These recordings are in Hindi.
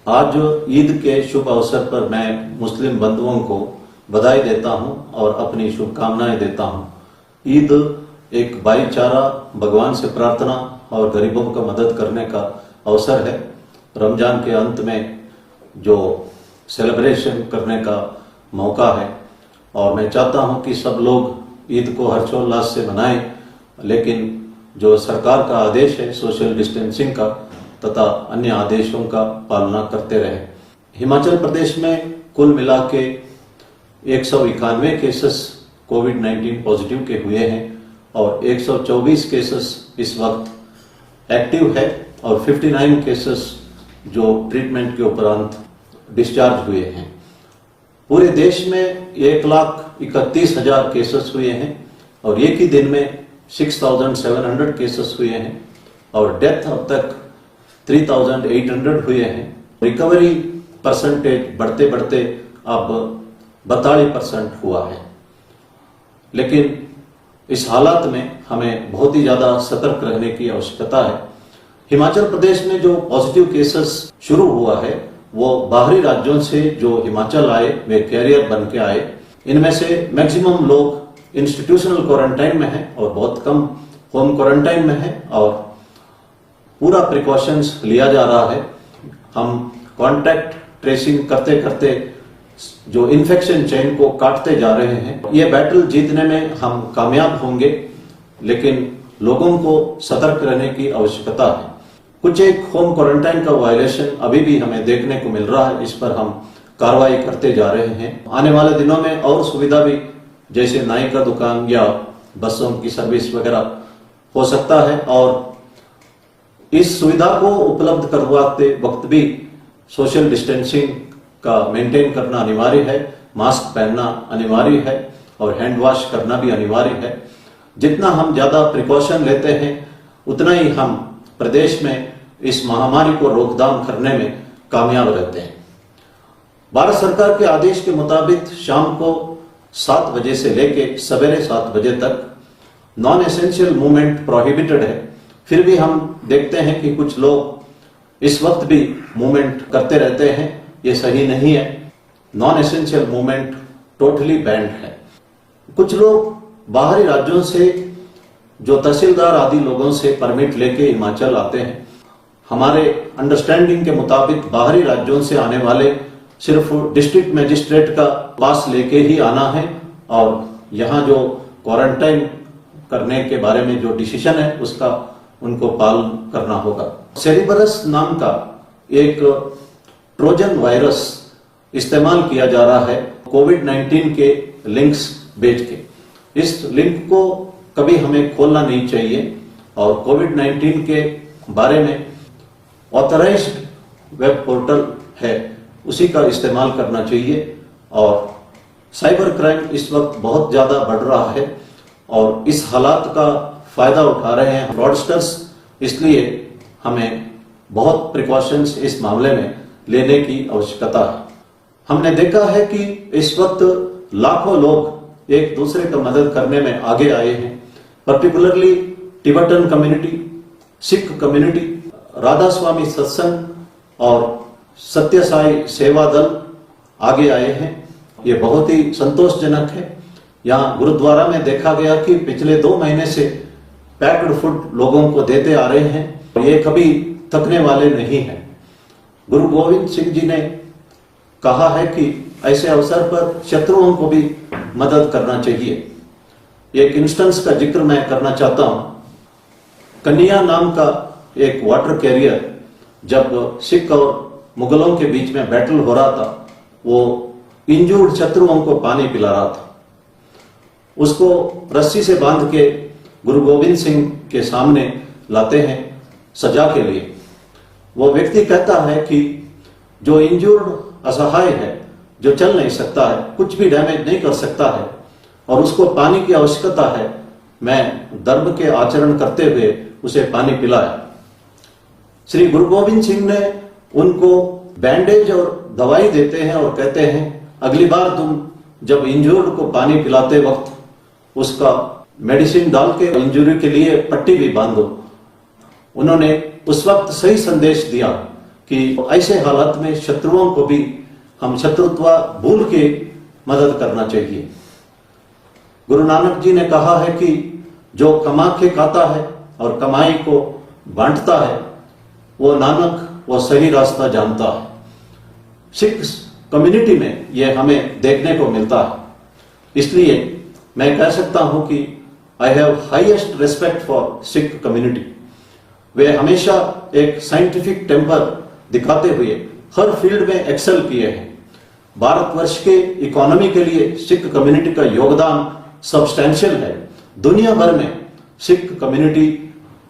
आज ईद के शुभ अवसर पर मैं मुस्लिम बंधुओं को बधाई देता हूं और अपनी शुभकामनाएं देता हूं। ईद एक भाईचारा, भगवान से प्रार्थना और गरीबों को मदद करने का अवसर है। रमजान के अंत में जो सेलिब्रेशन करने का मौका है और मैं चाहता हूं कि सब लोग ईद को हर्षोल्लास से मनाएं, लेकिन जो सरकार का आदेश है सोशल डिस्टेंसिंग का तथा अन्य आदेशों का पालना करते रहे। हिमाचल प्रदेश में कुल मिला के 191 केसेस कोविड-19 पॉजिटिव के हुए हैं और 124 केसेस इस वक्त एक्टिव है और 59 केसेस जो ट्रीटमेंट के उपरांत डिस्चार्ज हुए हैं। पूरे देश में 1,31,000 केसेस हुए हैं और एक ही दिन में 6,700 केसेस हुए हैं और डेथ अब तक 3,800 हुए हैं। रिकवरी परसेंटेज बढ़ते बढ़ते अब 42% हुआ है। लेकिन इस हालात में हमें बहुत ही ज्यादा सतर्क रहने की आवश्यकता है। हिमाचल प्रदेश में जो पॉजिटिव केसेस शुरू हुआ है वो बाहरी राज्यों से जो हिमाचल आए वे कैरियर बन के आए। इनमें से मैक्सिमम लोग इंस्टीट्यूशनल क्वारंटाइन में हैं और बहुत कम होम क्वारंटाइन में हैं और पूरा प्रिकॉशंस लिया जा रहा है। हम कॉन्टैक्ट ट्रेसिंग करते करते जो इन्फेक्शन चेन को काटते जा रहे हैं। ये बैटल जीतने में हम कामयाब होंगे, लेकिन लोगों को सतर्क रहने की आवश्यकता है। कुछ एक होम क्वारंटाइन का वायलेशन अभी भी हमें देखने को मिल रहा है, इस पर हम कार्रवाई करते जा रहे हैं। आने वाले दिनों में और सुविधा भी, जैसे नाई का दुकान या बसों की सर्विस वगैरह हो सकता है और इस सुविधा को उपलब्ध करवाते वक्त भी सोशल डिस्टेंसिंग का मेंटेन करना अनिवार्य है, मास्क पहनना अनिवार्य है और हैंड वॉश करना भी अनिवार्य है। जितना हम ज्यादा प्रिकॉशन लेते हैं उतना ही हम प्रदेश में इस महामारी को रोकथाम करने में कामयाब रहते हैं। भारत सरकार के आदेश के मुताबिक शाम को 7 बजे से लेके सवेरे 7 बजे तक नॉन एसेंशियल मूवमेंट प्रोहिबिटेड है। फिर भी हम देखते हैं कि कुछ लोग इस वक्त भी मूवमेंट करते रहते हैं, ये सही नहीं है। Non essential movement totally band है। कुछ लोग बाहरी राज्यों से जो तहसीलदार आदि लोगों से परमिट लेके हिमाचल आते हैं। हमारे अंडरस्टैंडिंग के मुताबिक बाहरी राज्यों से आने वाले सिर्फ डिस्ट्रिक्ट मजिस्ट्रेट का पास लेके ही आना है और यहाँ जो क्वारंटाइन करने के बारे में जो डिसीजन है उसका उनको पालन करना होगा। सेरिबरस नाम का एक ट्रोजन वायरस इस्तेमाल किया जा रहा है कोविड-19 के लिंक्स भेज के। इस लिंक को कभी हमें खोलना नहीं चाहिए और कोविड-19 के बारे में ऑथराइज्ड वेब पोर्टल है उसी का इस्तेमाल करना चाहिए। और साइबर क्राइम इस वक्त बहुत ज्यादा बढ़ रहा है और इस हालात का फायदा उठा रहे हैं फ्रॉडस्टर्स, इसलिए हमें बहुत प्रिकॉशंस इस मामले में लेने की आवश्यकता है। हमने देखा है कि इस वक्त लाखों लोग एक दूसरे का मदद करने में आगे आए हैं, particularly Tibetan community, Sikh community, Radha Soami Satsang और सत्य साई सेवा दल आगे आए हैं। ये बहुत ही संतोषजनक है। यहाँ गुरुद्वारा में देखा गया कि पिछले 2 महीने से पैक्ड फूड लोगों को देते आ रहे हैं। ये कभी थकने वाले नहीं हैं। गुरु गोविंद सिंह जी ने कहा है कि ऐसे अवसर पर शत्रुओं को भी मदद करना चाहिए। एक इंस्टेंस का जिक्र मैं करना चाहता हूं। कन्या नाम का एक वाटर कैरियर जब सिख और मुगलों के बीच में बैटल हो रहा था, वो इंजूर्ड शत्रुओं को पानी पिला रहा था। उसको रस्सी से बांध के गुरु गोविंद सिंह के सामने लाते हैं सजा के लिए। वो व्यक्ति कहता है कि जो इंजूर्ड असहाय है, जो चल नहीं सकता है, कुछ भी डैमेज नहीं कर सकता है और उसको पानी की आवश्यकता है, मैं धर्म के आचरण करते हुए उसे पानी पिलाया। श्री गुरु गोविंद सिंह ने उनको बैंडेज और दवाई देते हैं और कहते हैं अगली बार तुम जब इंजूर्ड को पानी पिलाते वक्त उसका मेडिसिन डाल के इंजरी के लिए पट्टी भी बांधो। उन्होंने उस वक्त सही संदेश दिया कि ऐसे हालात में शत्रुओं को भी हम शत्रुत्व भूल के मदद करना चाहिए। गुरु नानक जी ने कहा है कि जो कमा के खाता है और कमाई को बांटता है वो नानक वो सही रास्ता जानता है। सिख कम्युनिटी में यह हमें देखने को मिलता है। इसलिए मैं कह सकता हूं कि I have highest respect for Sikh community. वे हमेशा एक साइंटिफिक टेम्पर दिखाते हुए हर फील्ड में एक्सेल किए हैं। भारतवर्ष के इकोनॉमी के लिए सिख कम्युनिटी का योगदान सब्सटेंशियल है। दुनिया भर में सिख कम्युनिटी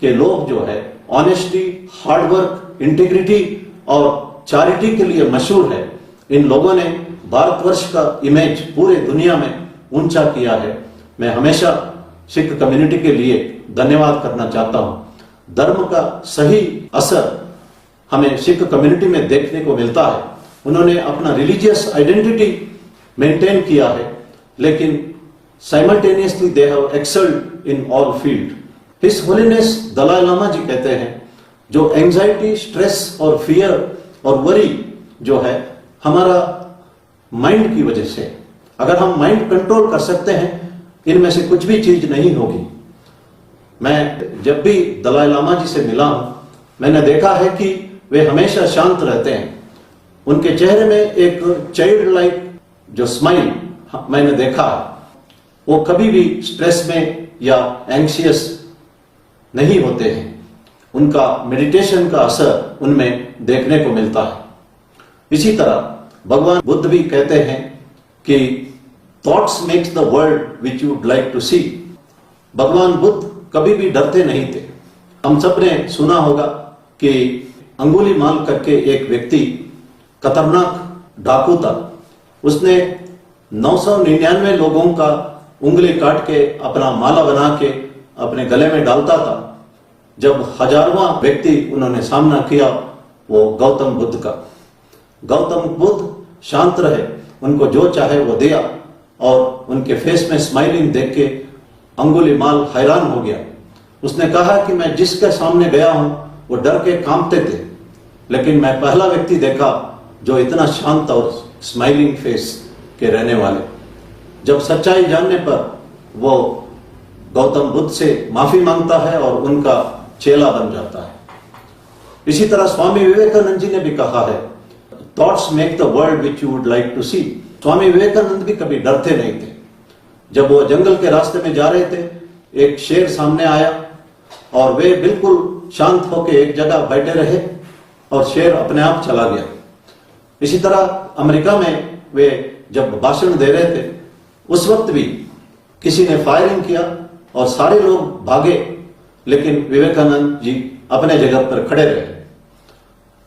के लोग जो है ऑनेस्टी, हार्डवर्क, इंटीग्रिटी और चैरिटी के लिए मशहूर है। इन लोगों ने भारतवर्ष का इमेज पूरे दुनिया में ऊंचा किया है। मैं हमेशा सिख कम्युनिटी के लिए धन्यवाद करना चाहता हूं। धर्म का सही असर हमें सिख कम्युनिटी में देखने को मिलता है। उन्होंने अपना रिलीजियस आइडेंटिटी मेंटेन किया है, लेकिन simultaneously they have excelled in all field. His holiness Dalai Lama ji कहते हैं, जो एंजाइटी, स्ट्रेस और फियर और वरी जो है हमारा माइंड की वजह से, अगर हम माइंड कंट्रोल कर सकते हैं इनमें से कुछ भी चीज नहीं होगी। मैं जब भी दलाई लामा जी से मिला हूं, मैंने देखा है कि वे हमेशा शांत रहते हैं। उनके चेहरे में एक चाइल्ड लाइक जो स्माइल मैंने देखा है, वो कभी भी स्ट्रेस में या एंग्शियस नहीं होते हैं। उनका मेडिटेशन का असर उनमें देखने को मिलता है। इसी तरह भगवान बुद्ध भी कहते हैं कि thoughts makes the world which you would like to see. भगवान बुद्ध कभी भी डरते नहीं थे। हम सब ने सुना होगा कि अंगुलीमाल करके एक व्यक्ति खतरनाक डाकू था। उसने 999 लोगों का उंगली काट के अपना माला बना के अपने गले में डालता था। जब हजारवां व्यक्ति उन्होंने सामना किया वो गौतम बुद्ध का। गौतम बुद्ध शांत रहे, उनको जो चाहे वो दिया, और उनके फेस में स्माइलिंग देख के अंगुलीमाल हैरान हो गया। उसने कहा कि मैं जिसके सामने गया हूं वो डर के कांपते थे, लेकिन मैं पहला व्यक्ति देखा जो इतना शांत और स्माइलिंग फेस के रहने वाले। जब सच्चाई जानने पर वो गौतम बुद्ध से माफी मांगता है और उनका चेला बन जाता है। इसी तरह स्वामी विवेकानंद जी ने भी कहा है, thoughts make the world which you would like to see. Swami Vivekananda भी कभी डरते नहीं थे। जब वो जंगल के रास्ते में जा रहे थे, एक शेर सामने आया और वे बिल्कुल शांत होकर एक जगह बैठे रहे और शेर अपने आप चला गया। इसी तरह अमेरिका में वे जब भाषण दे रहे थे, उस वक्त भी किसी ने फायरिंग किया और सारे लोग भागे, लेकिन विवेकानंद जी अपने जगह पर खड़े रहे।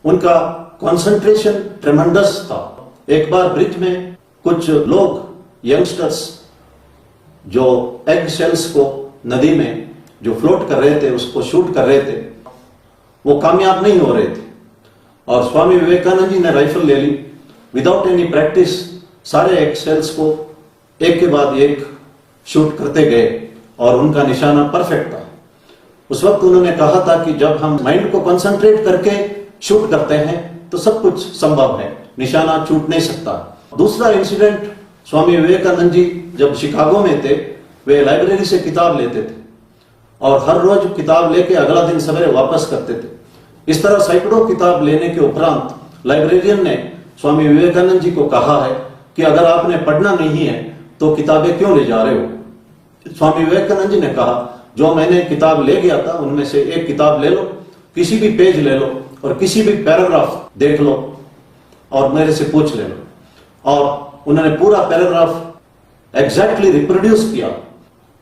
उनका कंसंट्रेशन ट्रेमेंडस था। एक बार ब्रिज में कुछ लोग यंगस्टर्स जो एग शेल्स को नदी में जो फ्लोट कर रहे थे उसको शूट कर रहे थे, वो कामयाब नहीं हो रहे थे और स्वामी विवेकानंद जी ने राइफल ले ली। विदाउट एनी प्रैक्टिस सारे एग शेल्स को एक के बाद एक शूट करते गए और उनका निशाना परफेक्ट था। उस वक्त उन्होंने कहा था कि जब हम माइंड को कंसंट्रेट करके शूट करते हैं तो सब कुछ संभव है, निशाना छूट नहीं सकता। दूसरा इंसिडेंट, स्वामी विवेकानंद जी जब शिकागो में थे, वे लाइब्रेरी से किताब लेते थे और हर रोज किताब लेके अगला दिन सवेरे वापस करते थे। इस तरह सैकड़ों किताब लेने के उपरांत लाइब्रेरियन ने स्वामी विवेकानंद जी को कहा है कि अगर आपने पढ़ना नहीं है तो किताबें क्यों ले जा रहे हो। स्वामी विवेकानंद जी ने कहा, जो मैंने किताब ले गया था उनमें से एक किताब ले लो, किसी भी पेज ले लो और किसी भी पैराग्राफ देख लो और मेरे से पूछ ले लो। और उन्होंने पूरा पैराग्राफ एग्जैक्टली रिप्रोड्यूस किया।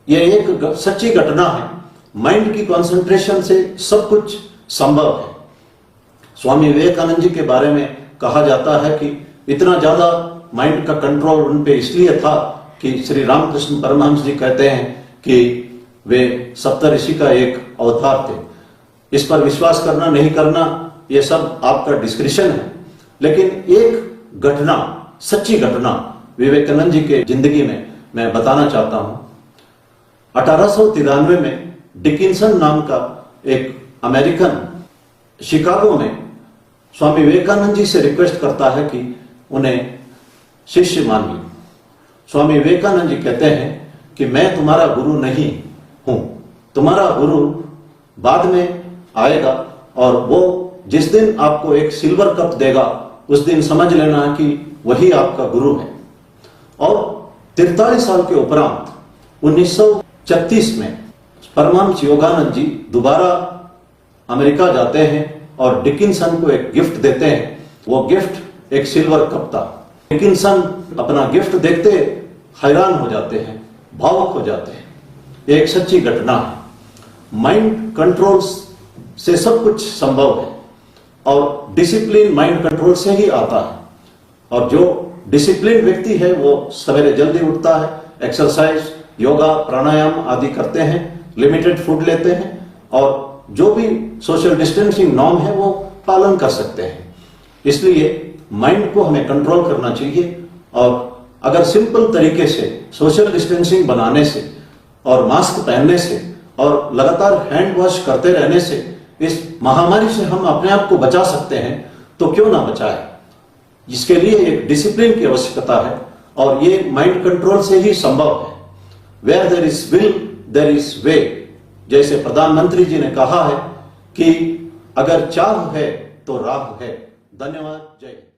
यह एक सच्ची घटना है। माइंड की कंसंट्रेशन से सब कुछ संभव है। स्वामी विवेकानंद जी के बारे में कहा जाता है कि इतना ज्यादा माइंड का कंट्रोल उन पे इसलिए था कि श्री रामकृष्ण परमहंस जी कहते हैं कि वे सप्तऋषि का एक अवतार थे। इस पर विश्वास करना नहीं करना ये सब आपका डिस्क्रिप्शन है, लेकिन एक घटना, सच्ची घटना विवेकानंद जी के जिंदगी में मैं बताना चाहता हूं। 1893 में डिकिंसन नाम का एक अमेरिकन शिकागो में स्वामी विवेकानंद जी से रिक्वेस्ट करता है कि उन्हें शिष्य मान ली। स्वामी विवेकानंद जी कहते हैं कि मैं तुम्हारा गुरु नहीं हूं, तुम्हारा गुरु बाद में आएगा और वो जिस दिन आपको एक सिल्वर कप देगा उस दिन समझ लेना कि वही आपका गुरु है। और 43 साल के उपरांत 1936 में परमहंस योगानंद जी दोबारा अमेरिका जाते हैं और डिकिंसन को एक गिफ्ट देते हैं। वो गिफ्ट एक सिल्वर कप था। डिकिंसन अपना गिफ्ट देखते हैरान हो जाते हैं, भावुक हो जाते हैं। एक सच्ची घटना है। माइंड कंट्रोल से सब कुछ संभव है और डिसिप्लिन माइंड कंट्रोल से ही आता है। और जो डिसिप्लिन व्यक्ति है वो सवेरे जल्दी उठता है, एक्सरसाइज, योगा, प्राणायाम आदि करते हैं, लिमिटेड फूड लेते हैं और जो भी सोशल डिस्टेंसिंग नॉर्म है वो पालन कर सकते हैं। इसलिए माइंड को हमें कंट्रोल करना चाहिए और अगर सिंपल तरीके से सोशल डिस्टेंसिंग बनाने से और मास्क पहनने से और लगातार हैंड वॉश करते रहने से इस महामारी से हम अपने आप को बचा सकते हैं तो क्यों ना बचाए। इसके लिए एक डिसिप्लिन की आवश्यकता है और ये माइंड कंट्रोल से ही संभव है। Where there is will there is way, जैसे प्रधानमंत्री जी ने कहा है कि अगर चाह है तो राह है। धन्यवाद। जय हिंद।